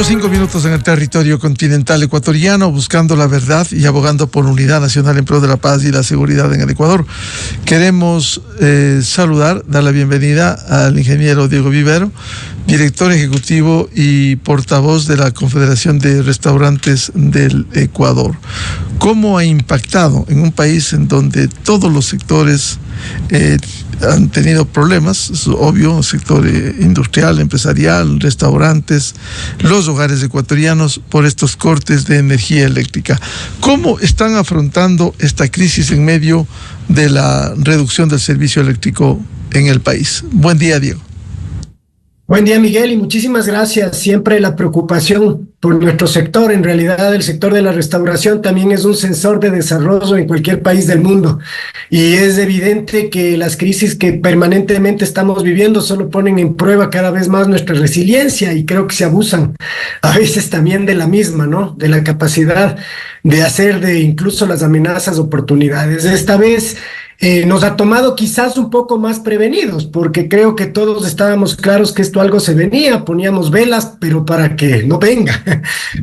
8:05 en el territorio continental ecuatoriano, buscando la verdad y abogando por unidad nacional en pro de la paz y la seguridad en el Ecuador. Queremos dar la bienvenida al ingeniero Diego Vivero, director ejecutivo y portavoz de la Confederación de Restaurantes del Ecuador. ¿Cómo ha impactado en un país en donde todos los sectores han tenido problemas? Es obvio, sector industrial, empresarial, restaurantes, los hogares ecuatorianos, por estos cortes de energía eléctrica. ¿Cómo están afrontando esta crisis en medio de la reducción del servicio eléctrico en el país? Buen día, Diego. Buen día, Miguel, y muchísimas gracias. Siempre la preocupación por nuestro sector. En realidad, el sector de la restauración también es un sensor de desarrollo en cualquier país del mundo. Y es evidente que las crisis que permanentemente estamos viviendo solo ponen en prueba cada vez más nuestra resiliencia, y creo que se abusan a veces también de la misma, ¿no? De la capacidad de hacer de incluso las amenazas oportunidades. Esta vez nos ha tomado quizás un poco más prevenidos, porque creo que todos estábamos claros que esto algo se venía. Poníamos velas, pero para que no venga.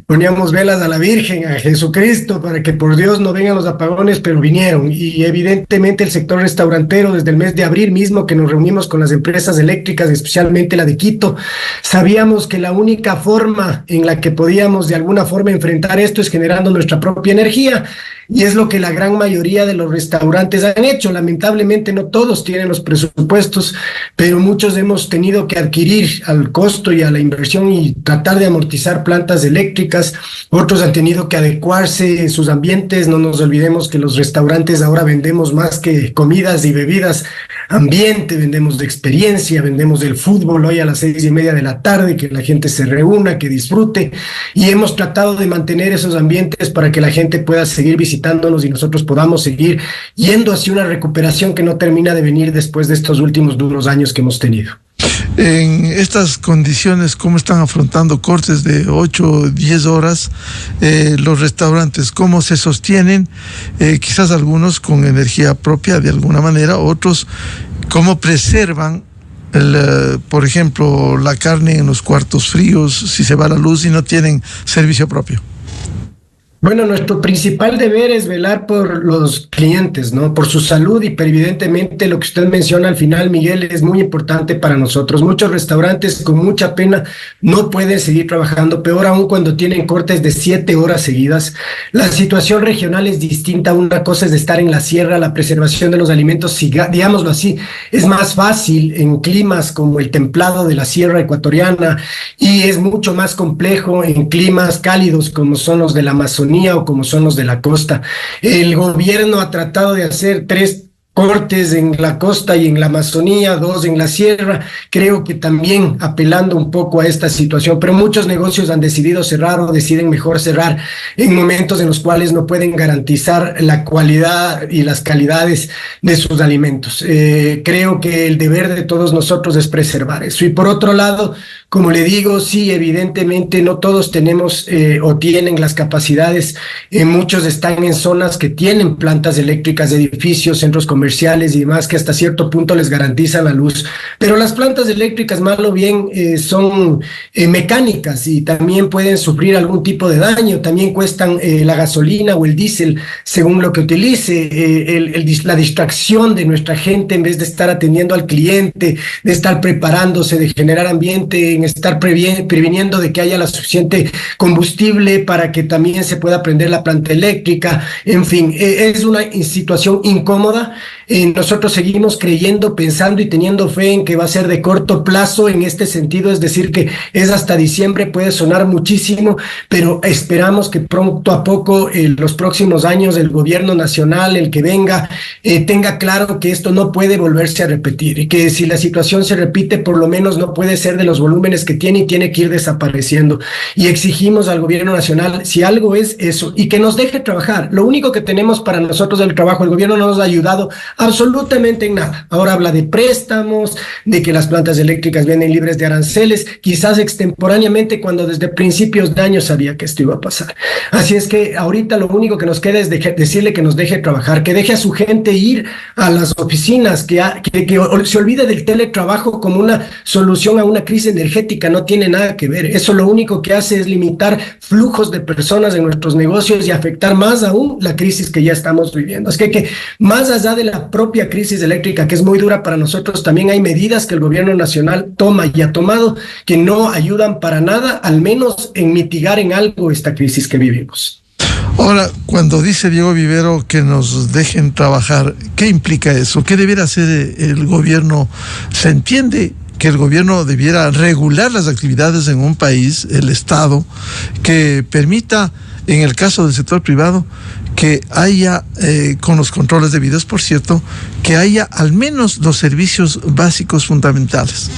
Poníamos velas a la Virgen, a Jesucristo, para que por Dios no vengan los apagones, pero vinieron. Y evidentemente el sector restaurantero, desde el mes de abril mismo que nos reunimos con las empresas eléctricas, especialmente la de Quito, sabíamos que la única forma en la que podíamos de alguna forma enfrentar esto es generando nuestra propia energía. Y es lo que la gran mayoría de los restaurantes han hecho. Lamentablemente no todos tienen los presupuestos, pero muchos hemos tenido que adquirir al costo y a la inversión y tratar de amortizar plantas eléctricas. Otros han tenido que adecuarse en sus ambientes. No nos olvidemos que los restaurantes ahora vendemos más que comidas y bebidas, ambiente, vendemos de experiencia, vendemos del fútbol hoy a las 6:30 de la tarde, que la gente se reúna, que disfrute, y hemos tratado de mantener esos ambientes para que la gente pueda seguir visitándonos y nosotros podamos seguir yendo hacia una recuperación que no termina de venir después de estos últimos duros años que hemos tenido. En estas condiciones, ¿cómo están afrontando cortes de 8 o 10 horas los restaurantes? ¿Cómo se sostienen? Quizás algunos con energía propia de alguna manera, otros cómo preservan por ejemplo, la carne en los cuartos fríos si se va la luz y no tienen servicio propio. Bueno, nuestro principal deber es velar por los clientes, ¿no? Por su salud, y evidentemente lo que usted menciona al final, Miguel, es muy importante para nosotros. Muchos restaurantes con mucha pena no pueden seguir trabajando, peor aún cuando tienen cortes de 7 horas seguidas. La situación regional es distinta. Una cosa es estar en la sierra, la preservación de los alimentos, digámoslo así, es más fácil en climas como el templado de la sierra ecuatoriana, y es mucho más complejo en climas cálidos como son los de la Amazonía o como son los de la costa. El gobierno ha tratado de hacer 3 cortes en la costa y en la Amazonía, 2 en la sierra, creo que también apelando un poco a esta situación, pero muchos negocios han decidido cerrar o deciden mejor cerrar en momentos en los cuales no pueden garantizar la cualidad y las calidades de sus alimentos. Creo que el deber de todos nosotros es preservar eso. Y por otro lado, como le digo, sí, evidentemente no todos tenemos o tienen las capacidades. Muchos están en zonas que tienen plantas eléctricas, edificios, centros comerciales y demás, que hasta cierto punto les garantizan la luz. Pero las plantas eléctricas, mal o bien, son mecánicas y también pueden sufrir algún tipo de daño. También cuestan la gasolina o el diésel, según lo que utilice. La distracción de nuestra gente, en vez de estar atendiendo al cliente, de estar preparándose, de generar ambiente, en estar previniendo de que haya la suficiente combustible para que también se pueda prender la planta eléctrica. En fin, es una situación incómoda. Nosotros seguimos creyendo, pensando y teniendo fe en que va a ser de corto plazo en este sentido, es decir, que es hasta diciembre. Puede sonar muchísimo, pero esperamos que pronto a poco, los próximos años, el gobierno nacional, el que venga, tenga claro que esto no puede volverse a repetir, y que si la situación se repite, por lo menos no puede ser de los volúmenes que tiene y tiene que ir desapareciendo. Y exigimos al gobierno nacional, si algo es eso, y que nos deje trabajar. Lo único que tenemos para nosotros es el trabajo. El gobierno no nos ha ayudado absolutamente en nada. Ahora habla de préstamos, de que las plantas eléctricas vienen libres de aranceles, quizás extemporáneamente, cuando desde principios de año sabía que esto iba a pasar. Así es que ahorita lo único que nos queda es decirle que nos deje trabajar, que deje a su gente ir a las oficinas, que se olvide del teletrabajo como una solución a una crisis energética energética no tiene nada que ver. Eso lo único que hace es limitar flujos de personas en nuestros negocios y afectar más aún la crisis que ya estamos viviendo. Es que más allá de la propia crisis eléctrica, que es muy dura para nosotros, también hay medidas que el gobierno nacional toma y ha tomado que no ayudan para nada, al menos en mitigar en algo esta crisis que vivimos. Ahora, cuando dice Diego Vivero que nos dejen trabajar, ¿qué implica eso? ¿Qué debiera hacer el gobierno? ¿Se entiende que el gobierno debiera regular las actividades en un país, el Estado, que permita, en el caso del sector privado, que haya, con los controles debidos, por cierto, que haya al menos los servicios básicos fundamentales?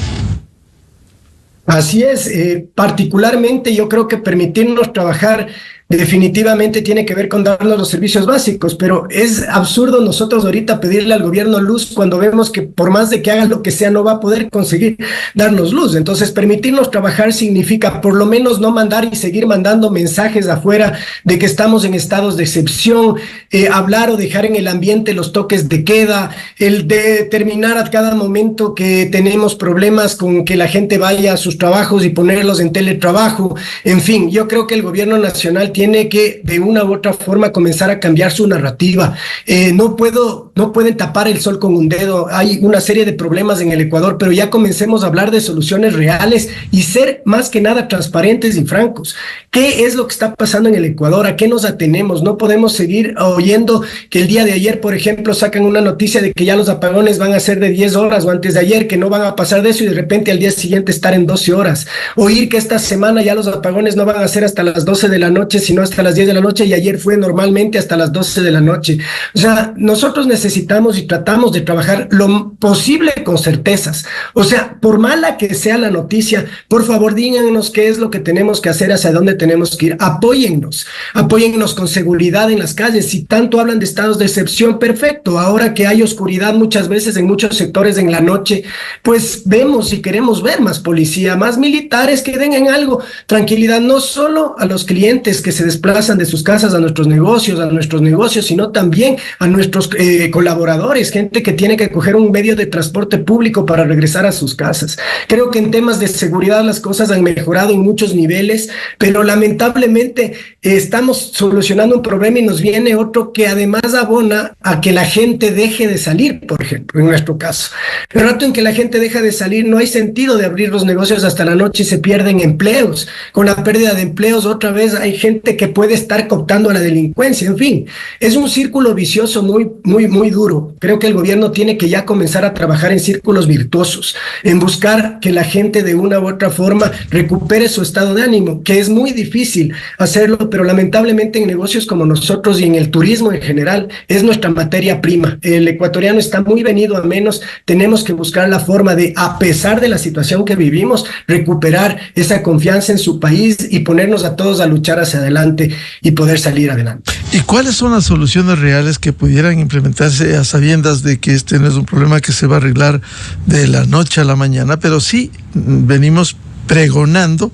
Así es, particularmente yo creo que permitirnos trabajar definitivamente tiene que ver con darnos los servicios básicos, pero es absurdo nosotros ahorita pedirle al gobierno luz cuando vemos que por más de que haga lo que sea no va a poder conseguir darnos luz. Entonces permitirnos trabajar significa por lo menos no mandar y seguir mandando mensajes afuera de que estamos en estados de excepción, hablar o dejar en el ambiente los toques de queda, el determinar a cada momento que tenemos problemas con que la gente vaya a sus trabajos y ponerlos en teletrabajo. En fin, yo creo que el gobierno nacional tiene que de una u otra forma comenzar a cambiar su narrativa. No pueden tapar el sol con un dedo. Hay una serie de problemas en el Ecuador, pero ya comencemos a hablar de soluciones reales y ser más que nada transparentes y francos. ¿Qué es lo que está pasando en el Ecuador? ¿A qué nos atenemos? No podemos seguir oyendo que el día de ayer, por ejemplo, sacan una noticia de que ya los apagones van a ser de 10 horas o antes de ayer, que no van a pasar de eso y de repente al día siguiente estar en 12 horas. Oír que esta semana ya los apagones no van a ser hasta las 12 de la noche, sino hasta las 10 de la noche, y ayer fue normalmente hasta las 12 de la noche. O sea, nosotros necesitamos y tratamos de trabajar lo posible con certezas. O sea, por mala que sea la noticia, por favor díganos qué es lo que tenemos que hacer, hacia dónde tenemos que ir. Apóyennos con seguridad en las calles. Si tanto hablan de estados de excepción, perfecto. Ahora que hay oscuridad muchas veces en muchos sectores en la noche, pues vemos y queremos ver más policía, más militares que den en algo tranquilidad, no solo a los clientes que se desplazan de sus casas a nuestros negocios, sino también a nuestros colaboradores, gente que tiene que coger un medio de transporte público para regresar a sus casas. Creo que en temas de seguridad las cosas han mejorado en muchos niveles, pero lamentablemente estamos solucionando un problema y nos viene otro que además abona a que la gente deje de salir, por ejemplo, en nuestro caso. El rato en que la gente deja de salir, no hay sentido de abrir los negocios hasta la noche y se pierden empleos. Con la pérdida de empleos, otra vez hay gente que puede estar cooptando a la delincuencia. En fin, es un círculo vicioso muy duro. Creo que el gobierno tiene que ya comenzar a trabajar en círculos virtuosos, en buscar que la gente de una u otra forma recupere su estado de ánimo, que es muy difícil hacerlo, pero lamentablemente en negocios como nosotros y en el turismo en general es nuestra materia prima. El ecuatoriano está muy venido a menos. Tenemos que buscar la forma de, a pesar de la situación que vivimos, recuperar esa confianza en su país y ponernos a todos a luchar hacia adelante y poder salir adelante. ¿Y cuáles son las soluciones reales que pudieran implementarse a sabiendas de que este no es un problema que se va a arreglar de la noche a la mañana, pero sí venimos pregonando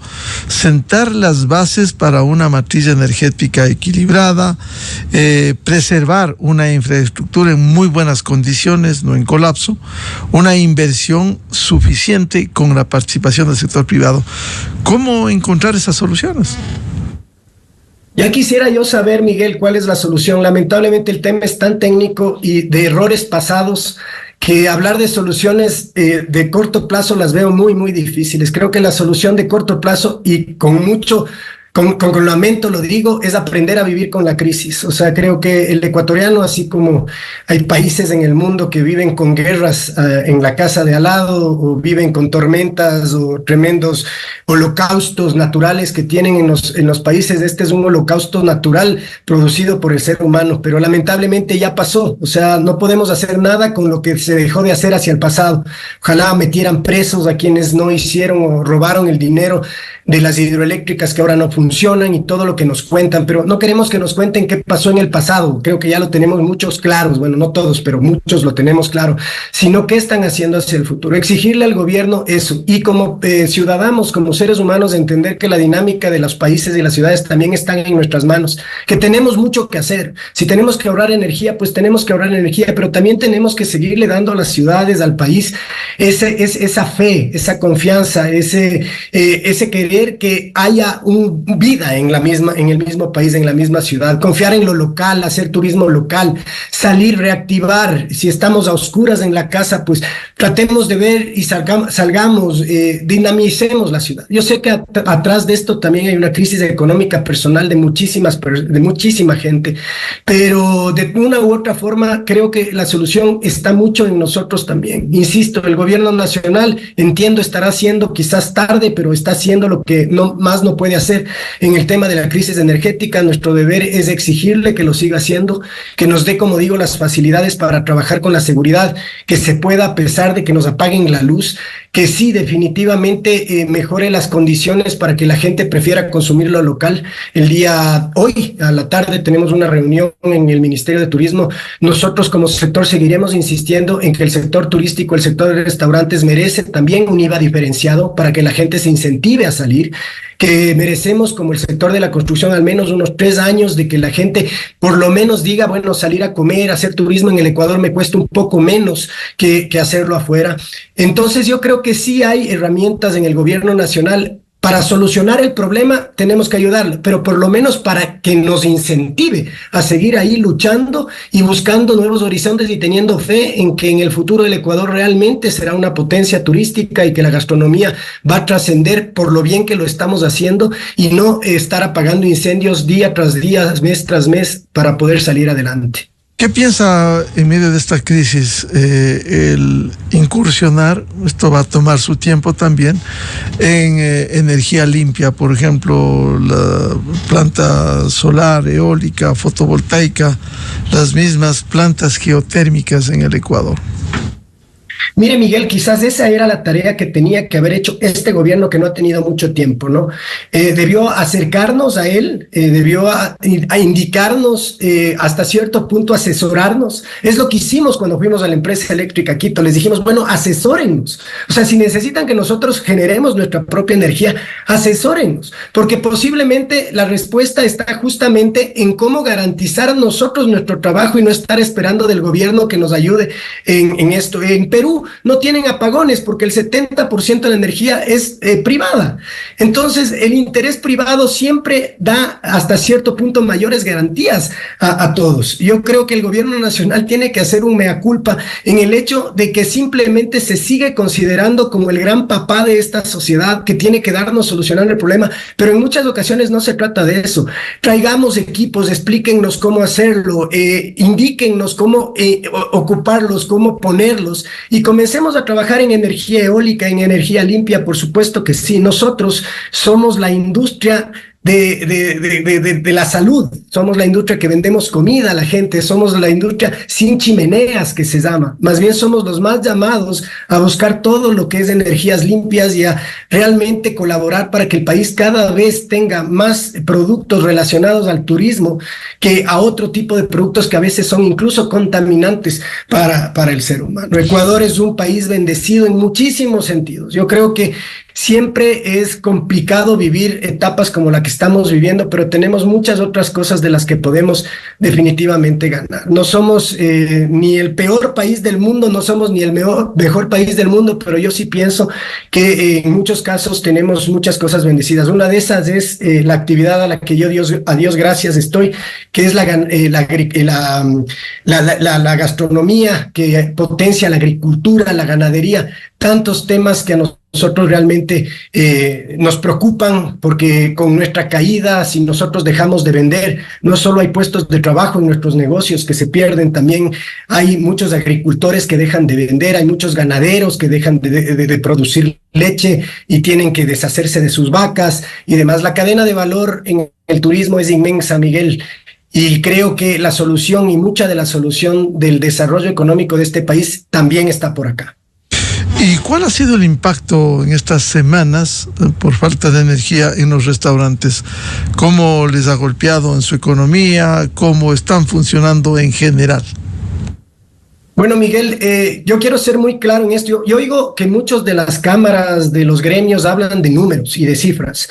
sentar las bases para una matriz energética equilibrada, preservar una infraestructura en muy buenas condiciones, no en colapso, una inversión suficiente con la participación del sector privado? ¿Cómo encontrar esas soluciones? Ya quisiera yo saber, Miguel, cuál es la solución. Lamentablemente el tema es tan técnico y de errores pasados que hablar de soluciones de corto plazo las veo muy difíciles. Creo que la solución de corto plazo, y con lamento lo digo, es aprender a vivir con la crisis. O sea, creo que el ecuatoriano, así como hay países en el mundo que viven con guerras en la casa de al lado, o viven con tormentas o tremendos holocaustos naturales que tienen en los países, este es un holocausto natural producido por el ser humano, pero lamentablemente ya pasó. O sea, no podemos hacer nada con lo que se dejó de hacer hacia el pasado. Ojalá metieran presos a quienes no hicieron o robaron el dinero de las hidroeléctricas que ahora no funcionan. funcionan y todo lo que nos cuentan, pero no queremos que nos cuenten qué pasó en el pasado. Creo que ya lo tenemos muchos claros, bueno, no todos, pero muchos lo tenemos claro, sino qué están haciendo hacia el futuro. Exigirle al gobierno eso, y como ciudadanos, como seres humanos, entender que la dinámica de los países y las ciudades también están en nuestras manos, que tenemos mucho que hacer. Si tenemos que ahorrar energía, pues tenemos que ahorrar energía, pero también tenemos que seguirle dando a las ciudades, al país, esa fe, esa confianza, ese querer que haya vida en el mismo país, en la misma ciudad, confiar en lo local, hacer turismo local, salir, reactivar. Si estamos a oscuras en la casa, pues tratemos de ver y salgamos, dinamicemos la ciudad. Yo sé que atrás de esto también hay una crisis económica personal de muchísima gente, pero de una u otra forma creo que la solución está mucho en nosotros también. Insisto, el gobierno nacional, entiendo, estará haciendo quizás tarde, pero está haciendo lo que no puede hacer en el tema de la crisis energética. Nuestro deber es exigirle que lo siga haciendo, que nos dé, como digo, las facilidades para trabajar con la seguridad, que se pueda, a pesar de que nos apaguen la luz, que sí, definitivamente mejore las condiciones para que la gente prefiera consumir lo local. Hoy a la tarde tenemos una reunión en el Ministerio de Turismo. Nosotros como sector seguiremos insistiendo en que el sector turístico, el sector de restaurantes merece también un IVA diferenciado para que la gente se incentive a salir, que merecemos como el sector de la construcción al menos unos 3 años de que la gente por lo menos diga, bueno, salir a comer, hacer turismo en el Ecuador me cuesta un poco menos que hacerlo afuera. Entonces yo creo que sí hay herramientas en el gobierno nacional. Para solucionar el problema tenemos que ayudarle, pero por lo menos para que nos incentive a seguir ahí luchando y buscando nuevos horizontes y teniendo fe en que en el futuro el Ecuador realmente será una potencia turística y que la gastronomía va a trascender por lo bien que lo estamos haciendo y no estar apagando incendios día tras día, mes tras mes para poder salir adelante. ¿Qué piensa en medio de esta crisis el incursionar, esto va a tomar su tiempo también, en energía limpia, por ejemplo, la planta solar, eólica, fotovoltaica, las mismas plantas geotérmicas en el Ecuador? Mire, Miguel, quizás esa era la tarea que tenía que haber hecho este gobierno que no ha tenido mucho tiempo, ¿no? Debió acercarnos a él, debió a indicarnos, hasta cierto punto asesorarnos. Es lo que hicimos cuando fuimos a la empresa eléctrica Quito. Les dijimos, bueno, asesórennos. O sea, si necesitan que nosotros generemos nuestra propia energía, asesórennos, porque posiblemente la respuesta está justamente en cómo garantizar nosotros nuestro trabajo y no estar esperando del gobierno que nos ayude en esto. En Perú no tienen apagones porque el 70% de la energía es privada. Entonces, el interés privado siempre da hasta cierto punto mayores garantías a todos. Yo creo que el gobierno nacional tiene que hacer un mea culpa en el hecho de que simplemente se sigue considerando como el gran papá de esta sociedad que tiene que darnos solucionar el problema, pero en muchas ocasiones no se trata de eso. Traigamos equipos, explíquennos cómo hacerlo, indíquennos cómo ocuparlos, cómo ponerlos, y comencemos a trabajar en energía eólica, en energía limpia. Por supuesto que sí. Nosotros somos la industria de la salud, somos la industria que vendemos comida a la gente, somos la industria sin chimeneas que se llama. Más bien somos los más llamados a buscar todo lo que es energías limpias y a realmente colaborar para que el país cada vez tenga más productos relacionados al turismo que a otro tipo de productos que a veces son incluso contaminantes para el ser humano. Ecuador es un país bendecido en muchísimos sentidos. Yo creo que siempre es complicado vivir etapas como la que estamos viviendo, pero tenemos muchas otras cosas de las que podemos definitivamente ganar. No somos ni el peor país del mundo, no somos ni el mejor país del mundo, pero yo sí pienso que en muchos casos tenemos muchas cosas bendecidas. Una de esas es la actividad a la que yo a Dios gracias estoy, que es la gastronomía, que potencia la agricultura, la ganadería, tantos temas que a nosotros realmente nos preocupan, porque con nuestra caída, si nosotros dejamos de vender, no solo hay puestos de trabajo en nuestros negocios que se pierden, también hay muchos agricultores que dejan de vender, hay muchos ganaderos que dejan de producir leche y tienen que deshacerse de sus vacas y demás. La cadena de valor en el turismo es inmensa, Miguel. Y creo que la solución y mucha de la solución del desarrollo económico de este país también está por acá. ¿Y cuál ha sido el impacto en estas semanas por falta de energía en los restaurantes? ¿Cómo les ha golpeado en su economía? ¿Cómo están funcionando en general? Bueno, Miguel, yo quiero ser muy claro en esto. Yo oigo que muchos de las cámaras de los gremios hablan de números y de cifras.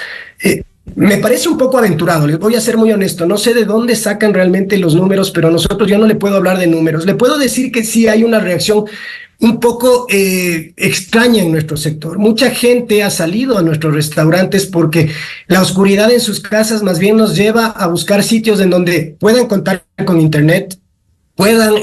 Me parece un poco aventurado, les voy a ser muy honesto, no sé de dónde sacan realmente los números, pero yo no le puedo hablar de números. Le puedo decir que sí hay una reacción un poco extraña en nuestro sector. Mucha gente ha salido a nuestros restaurantes porque la oscuridad en sus casas más bien nos lleva a buscar sitios en donde puedan contar con internet, puedan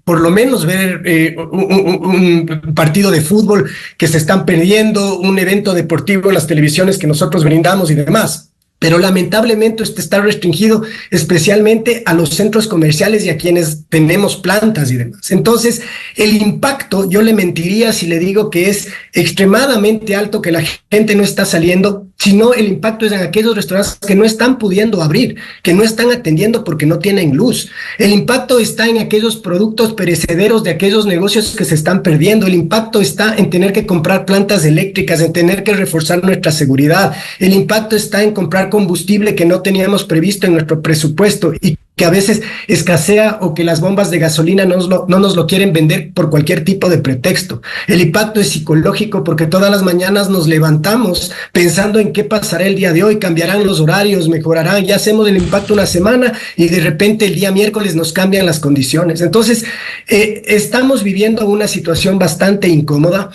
por lo menos ver un partido de fútbol que se están perdiendo, un evento deportivo en las televisiones que nosotros brindamos y demás. Pero lamentablemente este está restringido especialmente a los centros comerciales y a quienes tenemos plantas y demás. Entonces, el impacto, yo le mentiría si le digo que es extremadamente alto, que la gente no está saliendo, sino el impacto es en aquellos restaurantes que no están pudiendo abrir, que no están atendiendo porque no tienen luz. El impacto está en aquellos productos perecederos de aquellos negocios que se están perdiendo. El impacto está en tener que comprar plantas eléctricas, en tener que reforzar nuestra seguridad. El impacto está en comprar combustible que no teníamos previsto en nuestro presupuesto y que a veces escasea o que las bombas de gasolina no nos lo quieren vender por cualquier tipo de pretexto. El impacto es psicológico porque todas las mañanas nos levantamos pensando en qué pasará el día de hoy, cambiarán los horarios, mejorarán, ya hacemos el impacto una semana y de repente el día miércoles nos cambian las condiciones. Entonces, estamos viviendo una situación bastante incómoda.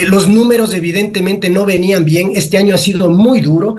Los números evidentemente no venían bien, este año ha sido muy duro,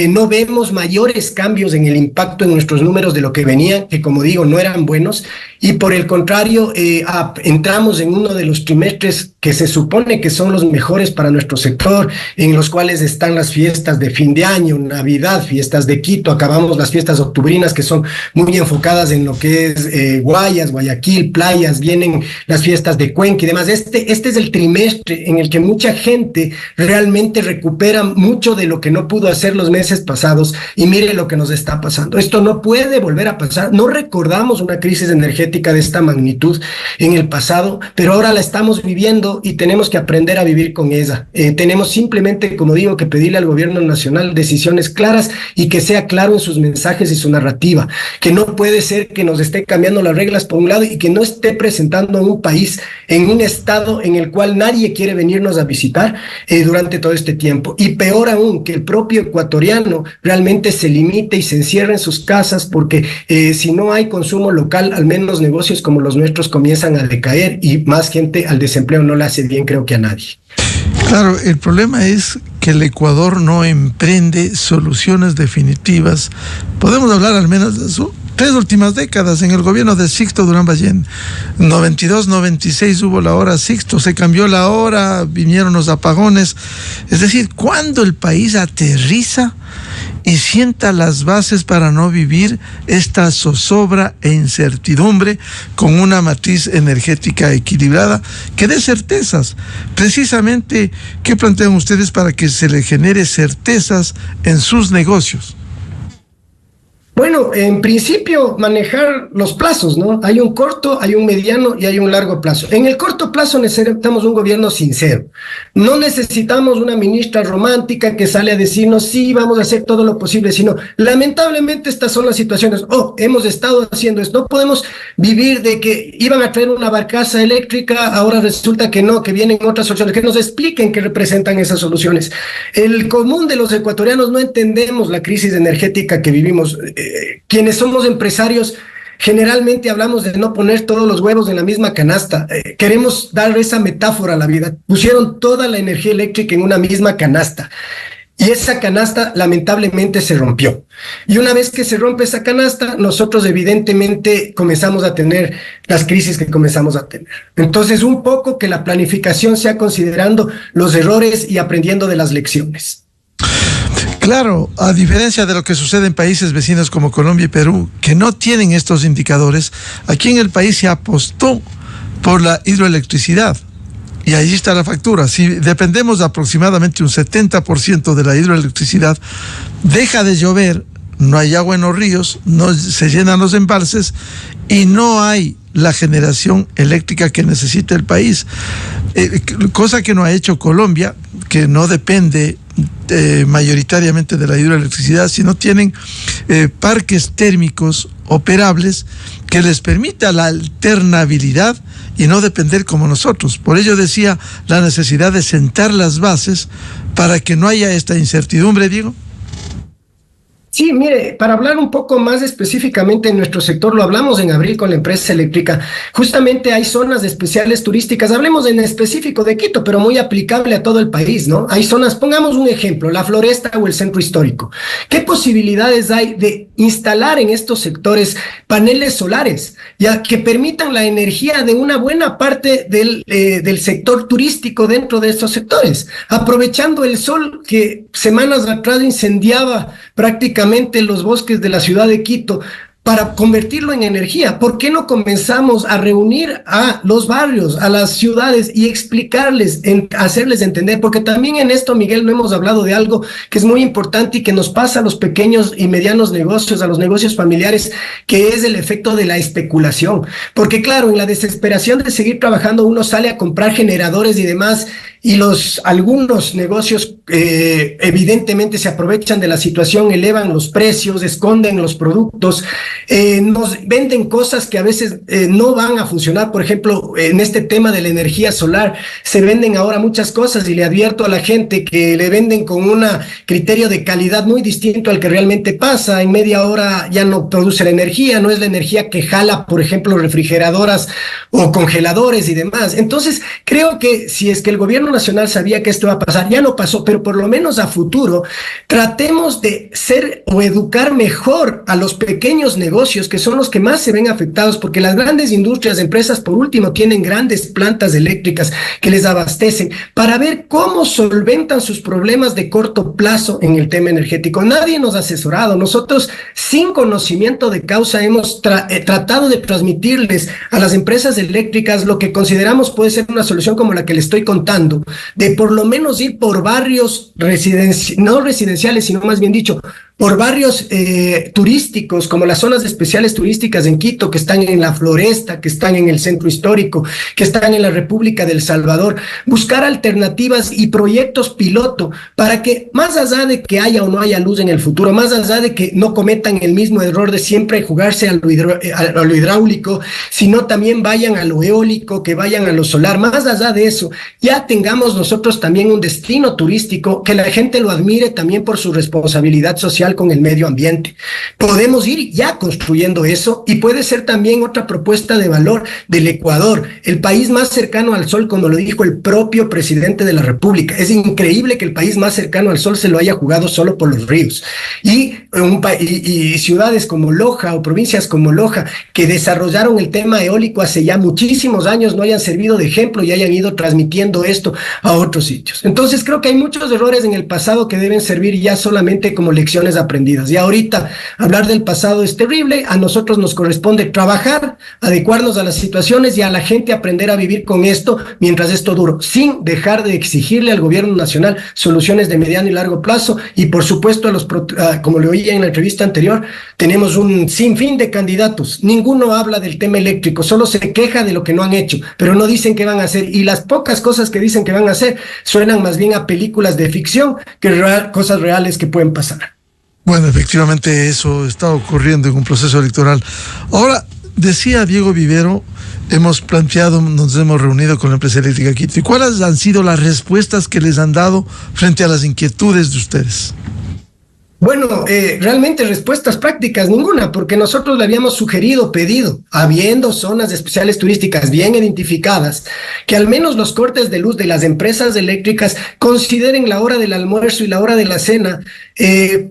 no vemos mayores cambios en el impacto en nuestros números de lo que venía, que como digo no eran buenos, y por el contrario entramos en uno de los trimestres que se supone que son los mejores para nuestro sector, en los cuales están las fiestas de fin de año, Navidad, fiestas de Quito, acabamos las fiestas octubrinas que son muy enfocadas en lo que es Guayas, Guayaquil, playas, vienen las fiestas de Cuenca y demás. Este es el trimestre en el que mucha gente realmente recupera mucho de lo que no pudo hacer los meses pasados, y mire lo que nos está pasando. Esto no puede volver a pasar. No recordamos una crisis energética de esta magnitud en el pasado, pero ahora la estamos viviendo y tenemos que aprender a vivir con ella. Tenemos simplemente, como digo, que pedirle al gobierno nacional decisiones claras y que sea claro en sus mensajes y su narrativa, que no puede ser que nos esté cambiando las reglas por un lado y que no esté presentando a un país en un estado en el cual nadie quiere venirnos a visitar durante todo este tiempo. Y peor aún, que el propio ecuatoriano realmente se limite y se encierre en sus casas porque si no hay consumo local, al menos negocios como los nuestros comienzan a decaer y más gente al desempleo no le hace bien, creo que a nadie. Claro, el problema es que el Ecuador no emprende soluciones definitivas. Podemos hablar al menos de eso. 3 últimas décadas en el gobierno de Sixto Durán Ballén, 92, 96 hubo la hora Sixto, se cambió la hora, vinieron los apagones. Es decir, ¿cuándo el país aterriza y sienta las bases para no vivir esta zozobra e incertidumbre con una matriz energética equilibrada que dé certezas? Precisamente, ¿qué plantean ustedes para que se le genere certezas en sus negocios? Bueno, en principio manejar los plazos, ¿no? Hay un corto, hay un mediano y hay un largo plazo. En el corto plazo necesitamos un gobierno sincero. No necesitamos una ministra romántica que sale a decirnos, sí, vamos a hacer todo lo posible, sino lamentablemente estas son las situaciones. Oh, hemos estado haciendo esto. No podemos vivir de que iban a traer una barcaza eléctrica, ahora resulta que no, que vienen otras soluciones, que nos expliquen qué representan esas soluciones. El común de los ecuatorianos no entendemos la crisis energética que vivimos. Quienes somos empresarios generalmente hablamos de no poner todos los huevos en la misma canasta. Queremos dar esa metáfora a la vida. Pusieron toda la energía eléctrica en una misma canasta y esa canasta lamentablemente se rompió. Y una vez que se rompe esa canasta, nosotros evidentemente comenzamos a tener las crisis que comenzamos a tener. Entonces, un poco que la planificación sea considerando los errores y aprendiendo de las lecciones. Claro, a diferencia de lo que sucede en países vecinos como Colombia y Perú, que no tienen estos indicadores, aquí en el país se apostó por la hidroelectricidad. Y ahí está la factura. Si dependemos de aproximadamente un 70% de la hidroelectricidad, deja de llover no hay agua en los ríos, no se llenan los embalses y no hay la generación eléctrica que necesita el país, cosa que no ha hecho Colombia, que no depende mayoritariamente de la hidroelectricidad, sino tienen parques térmicos operables que les permita la alternabilidad y no depender como nosotros. Por ello decía la necesidad de sentar las bases para que no haya esta incertidumbre, Diego. Sí, mire, para hablar un poco más específicamente en nuestro sector, lo hablamos en abril con la empresa eléctrica, justamente hay zonas especiales turísticas, hablemos en específico de Quito, pero muy aplicable a todo el país, ¿no? Hay zonas, pongamos un ejemplo, la Floresta o el Centro Histórico. ¿Qué posibilidades hay de instalar en estos sectores paneles solares, ya que permitan la energía de una buena parte del sector turístico dentro de estos sectores, aprovechando el sol que semanas atrás incendiaba prácticamente los bosques de la ciudad de Quito para convertirlo en energía? ¿Por qué no comenzamos a reunir a los barrios, a las ciudades y explicarles, hacerles entender? Porque también en esto, Miguel, no hemos hablado de algo que es muy importante y que nos pasa a los pequeños y medianos negocios, a los negocios familiares, que es el efecto de la especulación. Porque claro, en la desesperación de seguir trabajando, uno sale a comprar generadores y demás, y algunos negocios evidentemente se aprovechan de la situación, elevan los precios, esconden los productos, nos venden cosas que a veces no van a funcionar. Por ejemplo, en este tema de la energía solar, se venden ahora muchas cosas y le advierto a la gente que le venden con un criterio de calidad muy distinto al que realmente pasa. En media hora ya no produce la energía, no es la energía que jala, por ejemplo, refrigeradoras o congeladores y demás. Entonces, creo que si es que el gobierno nacional sabía que esto iba a pasar, ya no pasó, pero por lo menos a futuro tratemos de ser o educar mejor a los pequeños negocios, que son los que más se ven afectados, porque las grandes industrias, empresas, por último, tienen grandes plantas eléctricas que les abastecen, para ver cómo solventan sus problemas de corto plazo en el tema energético. Nadie nos ha asesorado. Nosotros, sin conocimiento de causa, hemos tratado de transmitirles a las empresas eléctricas lo que consideramos puede ser una solución como la que le estoy contando, de por lo menos ir por barrios no residenciales, sino más bien dicho, por barrios turísticos, como las zonas especiales turísticas en Quito, que están en la Floresta, que están en el Centro Histórico, que están en la República del Salvador, buscar alternativas y proyectos piloto para que, más allá de que haya o no haya luz en el futuro, más allá de que no cometan el mismo error de siempre jugarse a lo hidráulico, sino también vayan a lo eólico, que vayan a lo solar, más allá de eso, ya tengamos nosotros también un destino turístico, que la gente lo admire también por su responsabilidad social con el medio ambiente. Podemos ir ya construyendo eso, y puede ser también otra propuesta de valor del Ecuador, el país más cercano al sol, como lo dijo el propio presidente de la República. Es increíble que el país más cercano al sol se lo haya jugado solo por los ríos. Y ciudades como Loja o provincias como Loja, que desarrollaron el tema eólico hace ya muchísimos años, no hayan servido de ejemplo y hayan ido transmitiendo esto a otros sitios. Entonces creo que hay muchos errores en el pasado que deben servir ya solamente como lecciones aprendidas. Y ahorita hablar del pasado es terrible. A nosotros nos corresponde trabajar, adecuarnos a las situaciones y a la gente aprender a vivir con esto mientras esto dure, sin dejar de exigirle al gobierno nacional soluciones de mediano y largo plazo. Y por supuesto, como le oía en la entrevista anterior, tenemos un sinfín de candidatos. Ninguno habla del tema eléctrico, solo se queja de lo que no han hecho, pero no dicen qué van a hacer. Y las pocas cosas que dicen que van a hacer suenan más bien a películas de ficción que cosas reales que pueden pasar. Bueno, efectivamente eso está ocurriendo en un proceso electoral. Ahora, decía Diego Vivero, nos hemos reunido con la empresa eléctrica Quito. ¿Y cuáles han sido las respuestas que les han dado frente a las inquietudes de ustedes? Bueno, realmente respuestas prácticas ninguna, porque nosotros le habíamos pedido, habiendo zonas especiales turísticas bien identificadas, que al menos los cortes de luz de las empresas eléctricas consideren la hora del almuerzo y la hora de la cena,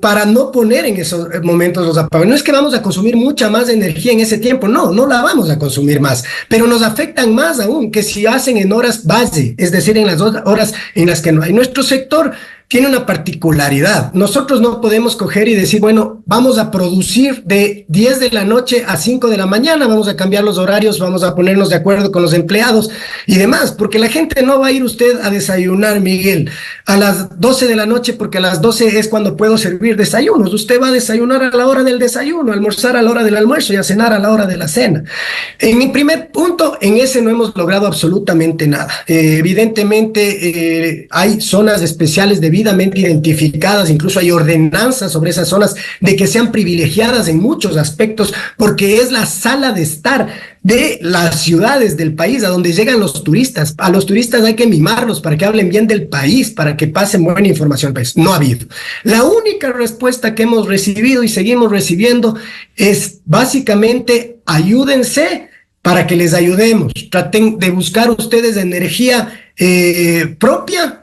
para no poner en esos momentos los apagones. No es que vamos a consumir mucha más energía en ese tiempo, no la vamos a consumir más, pero nos afectan más aún que si hacen en horas base, es decir, en las horas en las que no hay. Nuestro sector tiene una particularidad. Nosotros no podemos coger y decir, bueno, vamos a producir de 10 de la noche a 5 de la mañana, vamos a cambiar los horarios, vamos a ponernos de acuerdo con los empleados y demás, porque la gente no va a ir usted a desayunar, Miguel, a las 12 de la noche, porque a las 12 es cuando puedo servir desayunos. Usted va a desayunar a la hora del desayuno, a almorzar a la hora del almuerzo y a cenar a la hora de la cena. En mi primer punto, en ese no hemos logrado absolutamente nada. Evidentemente, hay zonas especiales debidamente identificadas, incluso hay ordenanzas sobre esas zonas de que sean privilegiadas en muchos aspectos, porque es la sala de estar de las ciudades del país a donde llegan los turistas. A los turistas hay que mimarlos para que hablen bien del país, para que pasen buena información al país. No ha habido. La única respuesta que hemos recibido y seguimos recibiendo es básicamente ayúdense para que les ayudemos. Traten de buscar ustedes energía propia,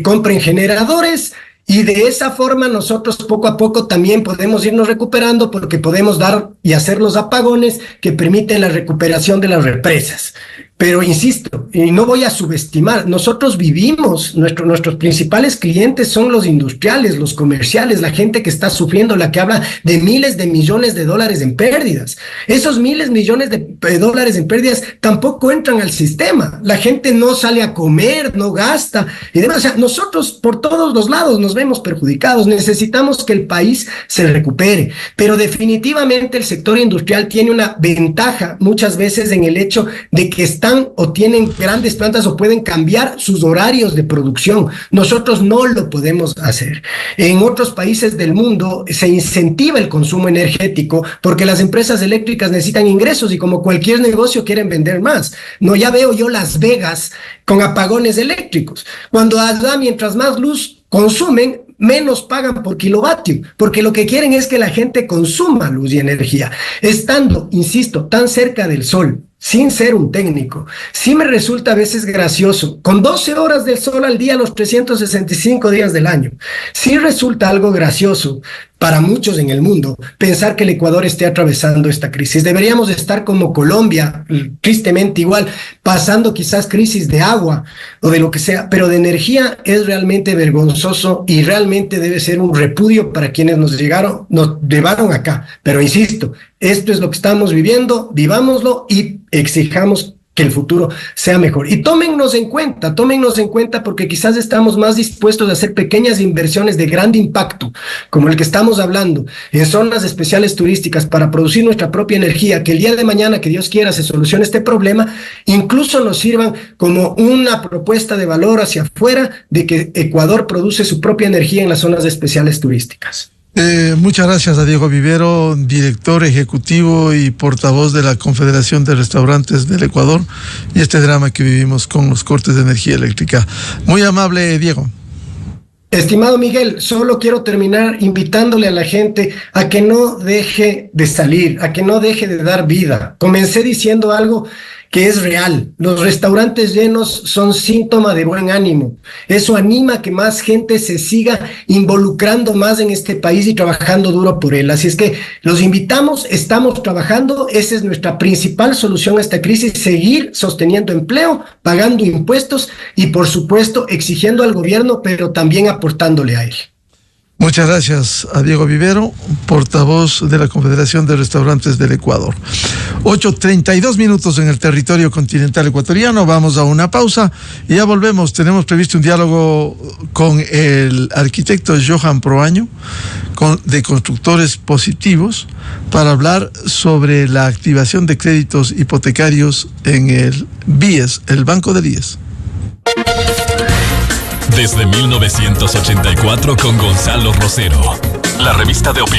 compren generadores, y de esa forma nosotros poco a poco también podemos irnos recuperando, porque podemos dar y hacer los apagones que permiten la recuperación de las represas. Pero insisto, y no voy a subestimar, nosotros vivimos, nuestros principales clientes son los industriales, los comerciales, la gente que está sufriendo, la que habla de miles de millones de dólares en pérdidas. Esos miles millones de dólares en pérdidas tampoco entran al sistema. La gente no sale a comer, no gasta y demás. O sea, nosotros por todos los lados nos vemos perjudicados. Necesitamos que el país se recupere, pero definitivamente el sector industrial tiene una ventaja muchas veces en el hecho de que están o tienen grandes plantas o pueden cambiar sus horarios de producción. Nosotros no lo podemos hacer. En otros países del mundo se incentiva el consumo energético porque las empresas eléctricas necesitan ingresos y como cualquier negocio quieren vender más. No, ya veo yo Las Vegas con apagones eléctricos. Cuando allá mientras más luz consumen, menos pagan por kilovatio, porque lo que quieren es que la gente consuma luz y energía. Estando, insisto, tan cerca del sol, sin ser un técnico, sí me resulta a veces gracioso, con 12 horas del sol al día los 365 días del año, sí resulta algo gracioso para muchos en el mundo pensar que el Ecuador esté atravesando esta crisis. Deberíamos estar como Colombia, tristemente igual, pasando quizás crisis de agua o de lo que sea, pero de energía es realmente vergonzoso y realmente debe ser un repudio para quienes nos llevaron acá. Pero insisto, esto es lo que estamos viviendo, vivámoslo y exijamos que el futuro sea mejor. Y tómennos en cuenta porque quizás estamos más dispuestos a hacer pequeñas inversiones de gran impacto, como el que estamos hablando, en zonas especiales turísticas para producir nuestra propia energía, que el día de mañana, que Dios quiera, se solucione este problema, incluso nos sirvan como una propuesta de valor hacia afuera de que Ecuador produce su propia energía en las zonas especiales turísticas. Muchas gracias a Diego Vivero, director ejecutivo y portavoz de la Confederación de Restaurantes del Ecuador, y este drama que vivimos con los cortes de energía eléctrica. Muy amable, Diego. Estimado Miguel, solo quiero terminar invitándole a la gente a que no deje de salir, a que no deje de dar vida. Comencé diciendo algo que es real. Los restaurantes llenos son síntoma de buen ánimo. Eso anima a que más gente se siga involucrando más en este país y trabajando duro por él. Así es que los invitamos, estamos trabajando. Esa es nuestra principal solución a esta crisis: seguir sosteniendo empleo, pagando impuestos y, por supuesto, exigiendo al gobierno, pero también aportándole a él. Muchas gracias a Diego Vivero, portavoz de la Confederación de Restaurantes del Ecuador. 8:32 minutos en el territorio continental ecuatoriano. Vamos a una pausa y ya volvemos. Tenemos previsto un diálogo con el arquitecto Johan Proaño, de Constructores Positivos, para hablar sobre la activación de créditos hipotecarios en el BIES, el Banco del IES. Desde 1984 con Gonzalo Rosero, la revista de opinión.